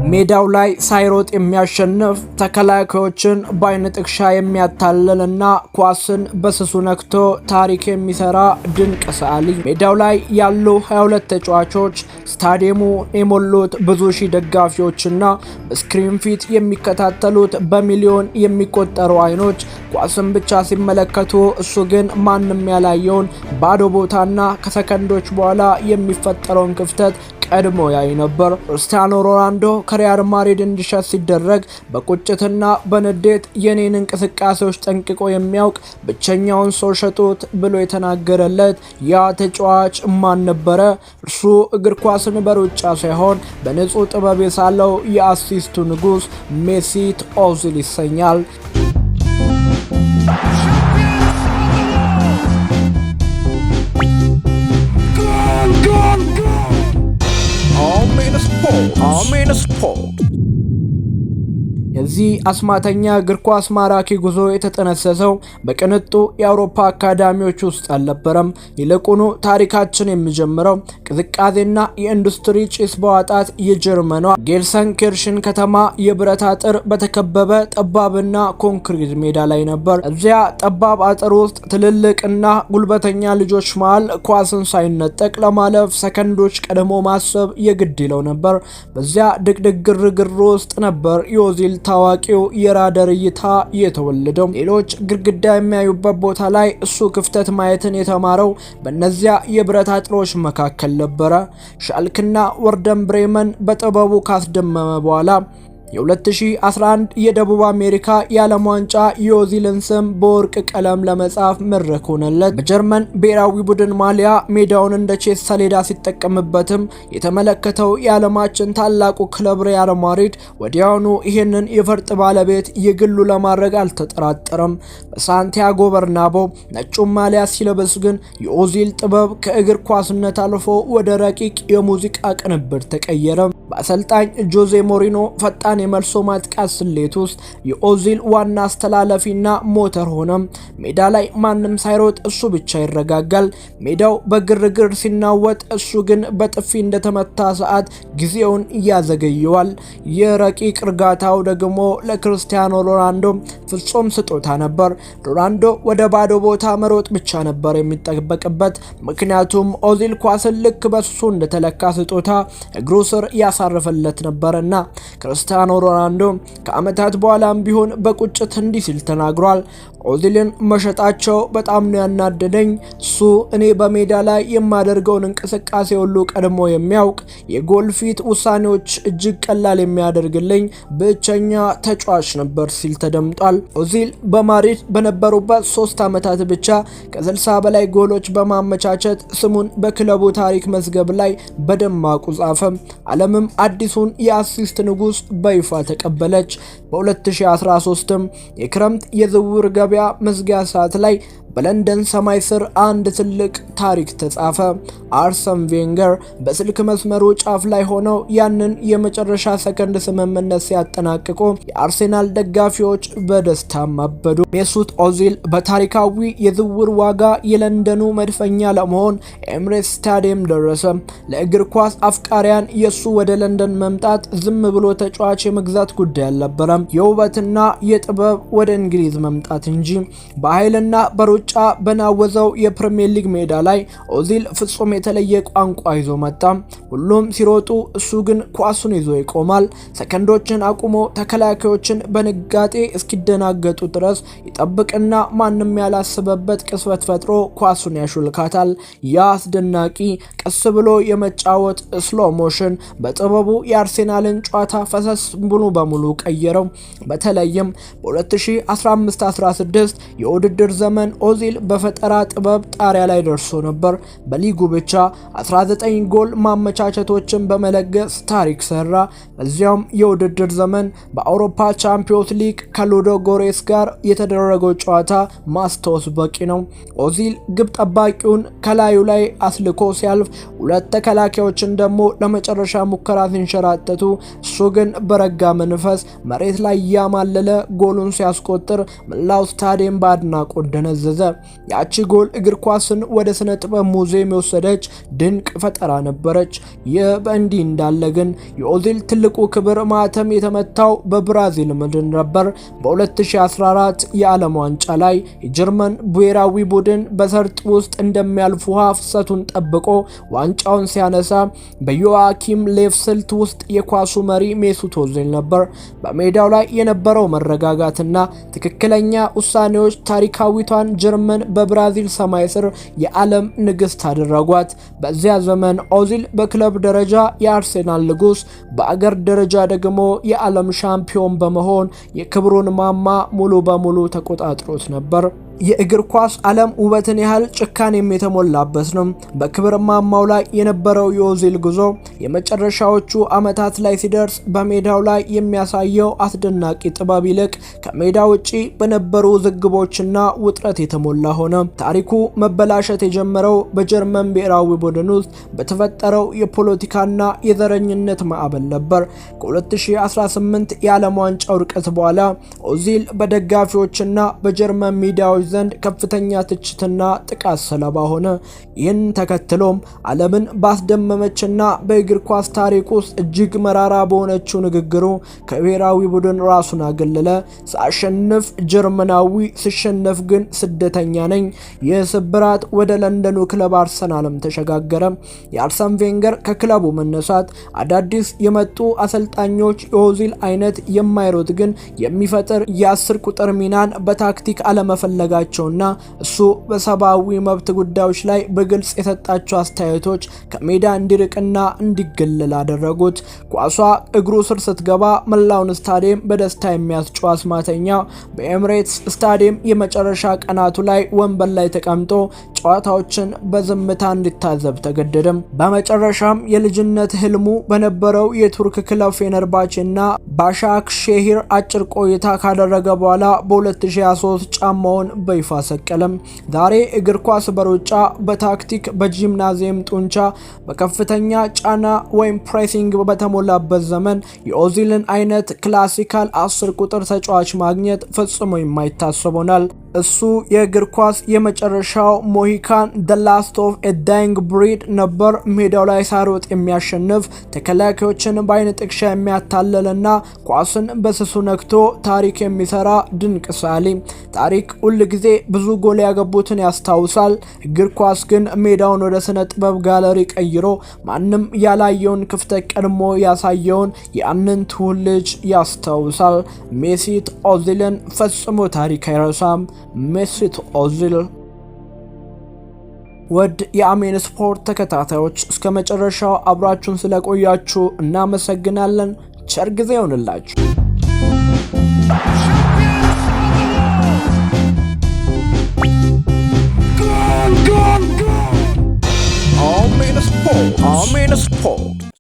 ሜዳው ላይ ሳይሮጥ የሚያሸንፍ ተከላካዮችን በአይን ጥቅሻ የሚያታልልና ኳስን በስሱ ነክቶ ታሪክ የሚሰራ ድንቅ ሰዓሊ። ሜዳው ላይ ያሉ 22 ተጫዋቾች ስታዲየሙ የሞሉት ብዙ ሺህ ደጋፊዎችና በስክሪን ፊት የሚከታተሉት በሚሊዮን የሚቆጠሩ አይኖች ኳስን ብቻ ሲመለከቱ፣ እሱ ግን ማንም ያላየውን ባዶ ቦታና ከሰከንዶች በኋላ የሚፈጠረውን ክፍተት ቀድሞ ያይ ነበር። ክርስቲያኖ ሮናልዶ ከሪያል ማድሪድ እንዲሸጥ ሲደረግ በቁጭትና በንዴት የኔን እንቅስቃሴዎች ጠንቅቆ የሚያውቅ ብቸኛውን ሰው ሸጡት ብሎ የተናገረለት ያ ተጫዋች ማን ነበረ? እርሱ እግር ኳስን በሩጫ ሳይሆን በንጹህ ጥበብ የሳለው የአሲስቱ ንጉስ ሜሲት ኦዚል ይሰኛል። Sport. የዚህ አስማተኛ እግር ኳስ ማራኪ ጉዞ የተጠነሰሰው በቅንጡ የአውሮፓ አካዳሚዎች ውስጥ አልነበረም። ይልቁኑ ታሪካችን የሚጀምረው ቅዝቃዜና የኢንዱስትሪ ጭስ በዋጣት የጀርመኗ ጌልሰንኪርሽን ከተማ የብረት አጥር በተከበበ ጠባብና ኮንክሪት ሜዳ ላይ ነበር። እዚያ ጠባብ አጥር ውስጥ ትልልቅና ጉልበተኛ ልጆች መሃል ኳስን ሳይነጠቅ ለማለፍ ሰከንዶች ቀድሞ ማሰብ የግድ ይለው ነበር። በዚያ ድቅድቅ ግርግር ውስጥ ነበር የኦዚል ታዋቂው የራዳር እይታ የተወለደው። ሌሎች ግድግዳ የሚያዩበት ቦታ ላይ እሱ ክፍተት ማየትን የተማረው በእነዚያ የብረት አጥሮች መካከል ነበረ። ሻልክና ወርደን ብሬመን በጥበቡ ካስደመመ በኋላ የ2011 የደቡብ አሜሪካ የዓለም ዋንጫ የኦዚልን ስም በወርቅ ቀለም ለመጻፍ መድረክ ሆነለት። በጀርመን ብሔራዊ ቡድን ማሊያ ሜዳውን እንደ ቼስ ሰሌዳ ሲጠቀምበትም የተመለከተው የዓለማችን ታላቁ ክለብ ሪያል ማድሪድ ወዲያውኑ ይህንን የፈርጥ ባለቤት የግሉ ለማድረግ አልተጠራጠረም። በሳንቲያጎ በርናቦ ነጩን ማሊያ ሲለብስ ግን የኦዚል ጥበብ ከእግር ኳስነት አልፎ ወደ ረቂቅ የሙዚቃ ቅንብር ተቀየረ። በአሰልጣኝ ጆዜ ሞሪኖ ፈጣን የመልሶ ማጥቃት ስሌት ውስጥ የኦዚል ዋና አስተላለፊና ሞተር ሆነ። ሜዳ ላይ ማንም ሳይሮጥ እሱ ብቻ ይረጋጋል። ሜዳው በግርግር ሲናወጥ እሱ ግን በጥፊ እንደተመታ ሰዓት ጊዜውን ያዘገየዋል። የረቂቅ እርጋታው ደግሞ ለክርስቲያኖ ሮናልዶ ፍጹም ስጦታ ነበር። ሮናልዶ ወደ ባዶ ቦታ መሮጥ ብቻ ነበር የሚጠበቅበት፣ ምክንያቱም ኦዚል ኳስን ልክ በሱ እንደተለካ ስጦታ እግሩ ስር ያሳርፈለት ነበርና። ክርስቲያኖ ሮናልዶ ከዓመታት በኋላም ቢሆን በቁጭት እንዲህ ሲል ተናግሯል። ኦዚልን መሸጣቸው በጣም ነው ያናደደኝ። እሱ እኔ በሜዳ ላይ የማደርገውን እንቅስቃሴ ሁሉ ቀድሞ የሚያውቅ፣ የጎል ፊት ውሳኔዎች እጅግ ቀላል የሚያደርግልኝ ብቸኛ ተጫዋች ነበር ሲል ተደምጧል። ኦዚል በማድሪድ በነበሩበት 3 ዓመታት ብቻ ከ60 በላይ ጎሎች በማመቻቸት ስሙን በክለቡ ታሪክ መዝገብ ላይ በደማቁ ጻፈ። ዓለምም አዲሱን የአሲስት ንጉስ በይፋ ተቀበለች። በ2013ም የክረምት የዝውውር ገበያ መዝጊያ ሰዓት ላይ በለንደን ሰማይ ስር አንድ ትልቅ ታሪክ ተጻፈ። አርሰን ቬንገር በስልክ መስመሩ ጫፍ ላይ ሆነው ያንን የመጨረሻ ሰከንድ ስምምነት ሲያጠናቅቁ የአርሴናል ደጋፊዎች በደስታ ማበዱ። ሜሱት ኦዚል በታሪካዊ የዝውውር ዋጋ የለንደኑ መድፈኛ ለመሆን ኤምሬትስ ስታዲየም ደረሰ። ለእግር ኳስ አፍቃሪያን የሱ ወደ ለንደን መምጣት ዝም ብሎ ተጫዋች የመግዛት ጉዳይ አልነበረም፣ የውበትና የጥበብ ወደ እንግሊዝ መምጣት እንጂ። በኃይልና በሩጫ በናወዘው የፕሪሚየር ሊግ ሜዳ ላይ ኦዚል ፍጹም የተለየ ቋንቋ ይዞ መጣ። ሁሉም ሲሮጡ እሱ ግን ኳሱን ይዞ ይቆማል። ሰከንዶችን አቁሞ ተከላካዮችን በንጋጤ እስኪደናገጡ ድረስ ይጠብቅና ማንም ያላሰበበት ቅስበት ፈጥሮ ኳሱን ያሹልካታል። ያ አስደናቂ ቀስ ብሎ የመጫወት ስሎ ሞሽን በጥበቡ የአርሴናልን ጨዋታ ፈሰስ ሙሉ በሙሉ ቀየረው። በተለይም በ2015-16 የውድድር ዘመን ኦዚል በፈጠራ ጥበብ ጣሪያ ላይ ደርሶ ነበር። በሊጉ ብቻ 19 ጎል ማመቻቸቶችን በመለገስ ታሪክ ሰራ። በዚያም የውድድር ዘመን በአውሮፓ ቻምፒዮንስ ሊግ ከሉዶጎሬስ ጋር የተደረገው ጨዋታ ማስታወስ በቂ ነው። ኦዚል ግብ ጠባቂውን ከላዩ ላይ አስልኮ ሲያልፍ፣ ሁለት ተከላካዮችን ደግሞ ለመጨረሻ ሙከራ ሲንሸራተቱ፣ እሱ ግን በረጋ መንፈስ መሬት ላይ ያማለለ ጎሉን ሲያስቆጥር መላው ስታዲየም በአድናቆት ደነዘዘ። ያዘ። ያቺ ጎል እግር ኳስን ወደ ስነ ጥበብ ሙዚየም የወሰደች ድንቅ ፈጠራ ነበረች። ይህ በእንዲህ እንዳለ ግን የኦዚል ትልቁ ክብር ማህተም የተመታው በብራዚል ምድር ነበር። በ2014 የዓለም ዋንጫ ላይ የጀርመን ብሔራዊ ቡድን በሰርጥ ውስጥ እንደሚያልፍ ውሃ ፍሰቱን ጠብቆ ዋንጫውን ሲያነሳ በዮአኪም ሌፍ ስልት ውስጥ የኳሱ መሪ ሜሱት ኦዚል ነበር። በሜዳው ላይ የነበረው መረጋጋትና ትክክለኛ ውሳኔዎች ታሪካዊቷን ጀርመን በብራዚል ሰማይ ስር የዓለም ንግስት አደረጓት። በዚያ ዘመን ኦዚል በክለብ ደረጃ የአርሴናል ንጉስ፣ በአገር ደረጃ ደግሞ የዓለም ሻምፒዮን በመሆን የክብሩን ማማ ሙሉ በሙሉ ተቆጣጥሮት ነበር። የእግር ኳስ ዓለም ውበትን ያህል ጭካኔም የተሞላበት ነው። በክብር ማማው ላይ የነበረው የኦዚል ጉዞ የመጨረሻዎቹ ዓመታት ላይ ሲደርስ በሜዳው ላይ የሚያሳየው አስደናቂ ጥበብ ይልቅ ከሜዳ ውጪ በነበሩ ዝግቦችና ውጥረት የተሞላ ሆነ። ታሪኩ መበላሸት የጀመረው በጀርመን ብሔራዊ ቡድን ውስጥ በተፈጠረው የፖለቲካና የዘረኝነት ማዕበል ነበር። ከ2018 የዓለም ዋንጫ ውድቀት በኋላ ኦዚል በደጋፊዎችና በጀርመን ሚዲያዎች ዘንድ ከፍተኛ ትችትና ጥቃት ሰለባ ሆነ። ይህን ተከትሎም ዓለምን ባስደመመችና በእግር ኳስ ታሪክ ውስጥ እጅግ መራራ በሆነችው ንግግሩ ከብሔራዊ ቡድን ራሱን አገለለ። ሳሸንፍ ጀርመናዊ፣ ስሸነፍ ግን ስደተኛ ነኝ። ይህ ስብራት ወደ ለንደኑ ክለብ አርሰናልም ተሸጋገረ። የአርሰን ቬንገር ከክለቡ መነሳት፣ አዳዲስ የመጡ አሰልጣኞች የኦዚል አይነት የማይሮጥ ግን የሚፈጥር የ10 ቁጥር ሚናን በታክቲክ አለመፈለጋ ቸውና እሱ በሰብአዊ መብት ጉዳዮች ላይ በግልጽ የሰጣቸው አስተያየቶች ከሜዳ እንዲርቅና እንዲገለል አደረጉት። ኳሷ እግሩ ስር ስትገባ መላውን ስታዲየም በደስታ የሚያስጨው አስማተኛ በኤምሬትስ ስታዲየም የመጨረሻ ቀናቱ ላይ ወንበር ላይ ተቀምጦ ጨዋታዎችን በዝምታ እንዲታዘብ ተገደደም። በመጨረሻም የልጅነት ህልሙ በነበረው የቱርክ ክለብ ፌነርባቼና ባሻክ ሼሂር አጭር ቆይታ ካደረገ በኋላ በ2023 ጫማውን በይፋ ሰቀለም። ዛሬ እግር ኳስ በሩጫ፣ በታክቲክ፣ በጂምናዚየም ጡንቻ፣ በከፍተኛ ጫና ወይም ፕሬሲንግ በተሞላበት ዘመን የኦዚልን አይነት ክላሲካል 10 ቁጥር ተጫዋች ማግኘት ፈጽሞ የማይታሰብ ሆኗል። እሱ የእግር ኳስ የመጨረሻው ሞሂካን the last of a dying breed ነበር። ሜዳው ላይ ሳይሮጥ የሚያሸንፍ፣ ተከላካዮችን በአይን ጥቅሻ የሚያታለልና ኳስን በስሱ ነክቶ ታሪክ የሚሰራ ድንቅ ሳሊ። ታሪክ ሁል ጊዜ ብዙ ጎል ያገቡትን ያስታውሳል። እግር ኳስ ግን ሜዳውን ወደ ስነ ጥበብ ጋለሪ ቀይሮ ማንም ያላየውን ክፍተት ቀድሞ ያሳየውን ያንን ትውልድ ልጅ ያስታውሳል። ሜሱት ኦዚልን ፈጽሞ ታሪክ አይረሳም። ሜሱት ኦዚል። ወድ የአሜን ስፖርት ተከታታዮች እስከ መጨረሻው አብራችሁን ስለቆያችሁ እናመሰግናለን። ቸር ጊዜ ይሁንላችሁ። Amen Sport.